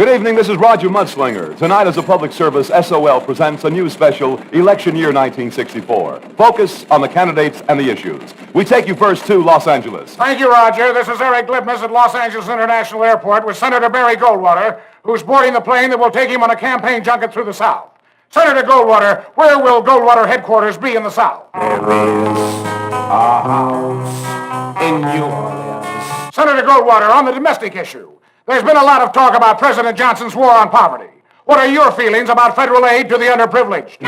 Good evening, this is Roger Mudslinger. Tonight, as a public service, SOL presents a new special, Election Year 1964. Focus on the candidates and the issues. We take you first to Los Angeles. Thank you, Roger. This is Eric Glibness at Los Angeles International Airport with Senator Barry Goldwater, who's boarding the plane that will take him on a campaign junket through the South. Senator Goldwater, where will Goldwater headquarters be in the South? There is a house in New Orleans. Senator Goldwater, on the domestic issue, there's been a lot of talk about President Johnson's war on poverty. What are your feelings about federal aid to the underprivileged?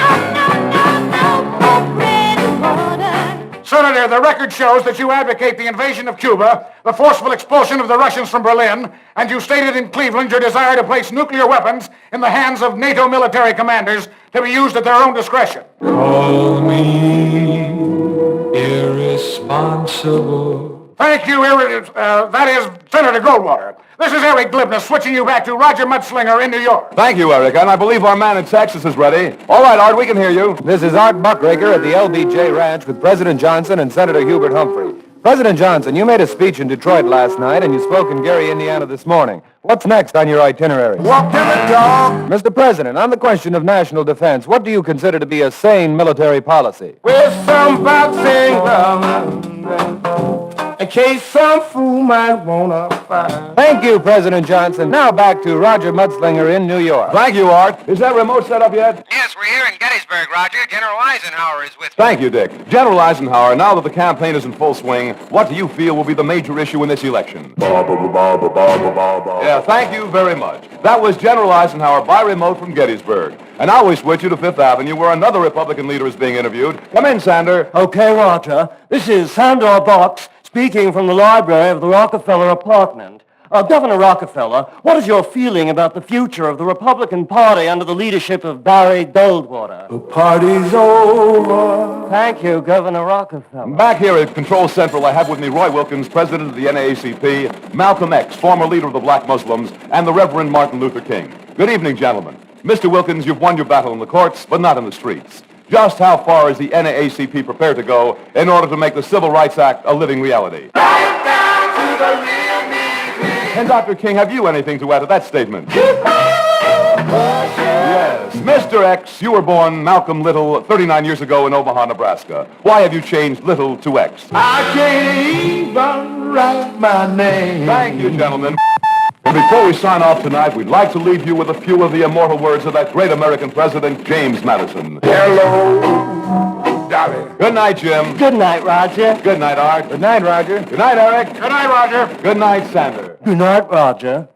Senator, the record shows that you advocate the invasion of Cuba, the forceful expulsion of the Russians from Berlin, and you stated in Cleveland your desire to place nuclear weapons in the hands of NATO military commanders to be used at their own discretion. Call me irresponsible. Thank you, that is Senator Goldwater. This is Eric Glibness switching you back to Roger Mudslinger in New York. Thank you, Eric, and I believe our man in Texas is ready. All right, Art, we can hear you. This is Art Buckraker at the LBJ Ranch with President Johnson and Senator Hubert Humphrey. President Johnson, you made a speech in Detroit last night, and you spoke in Gary, Indiana this morning. What's next on your itinerary? Walk to the dog. Mr. President, on the question of national defense, what do you consider to be a sane military policy? With some boxing gloves, in case some fool might wanna fight. Thank you, President Johnson. Now back to Roger Mudslinger in New York. Thank you, Art. Is that remote set up yet? Yes, we're here in Gettysburg, Roger. General Eisenhower is with me. Thank you, Dick. General Eisenhower, now that the campaign is in full swing, what do you feel will be the major issue in this election? Yeah, thank you very much. That was General Eisenhower by remote from Gettysburg. And now we switch you to Fifth Avenue, where another Republican leader is being interviewed. Come in, Sander. Okay, Roger. This is Sandor Box speaking from the library of the Rockefeller apartment. Governor Rockefeller, what is your feeling about the future of the Republican Party under the leadership of Barry Goldwater? The party's over. Thank you, Governor Rockefeller. Back here at Control Central, I have with me Roy Wilkins, president of the NAACP, Malcolm X, former leader of the Black Muslims, and the Reverend Martin Luther King. Good evening, gentlemen. Mr. Wilkins, you've won your battle in the courts, but not in the streets. Just how far is the NAACP prepared to go in order to make the Civil Rights Act a living reality? Right down to the real me. And Dr. King, have you anything to add to that statement? Yes. Mr. X, you were born Malcolm Little 39 years ago in Omaha, Nebraska. Why have you changed Little to X? I can't even write my name. Thank you, gentlemen. And before we sign off tonight, we'd like to leave you with a few of the immortal words of that great American president, James Madison. Hello, Dolly. Good night, Jim. Good night, Roger. Good night, Art. Good night, Roger. Good night, Eric. Good night, Roger. Good night, Sander. Good night, Roger.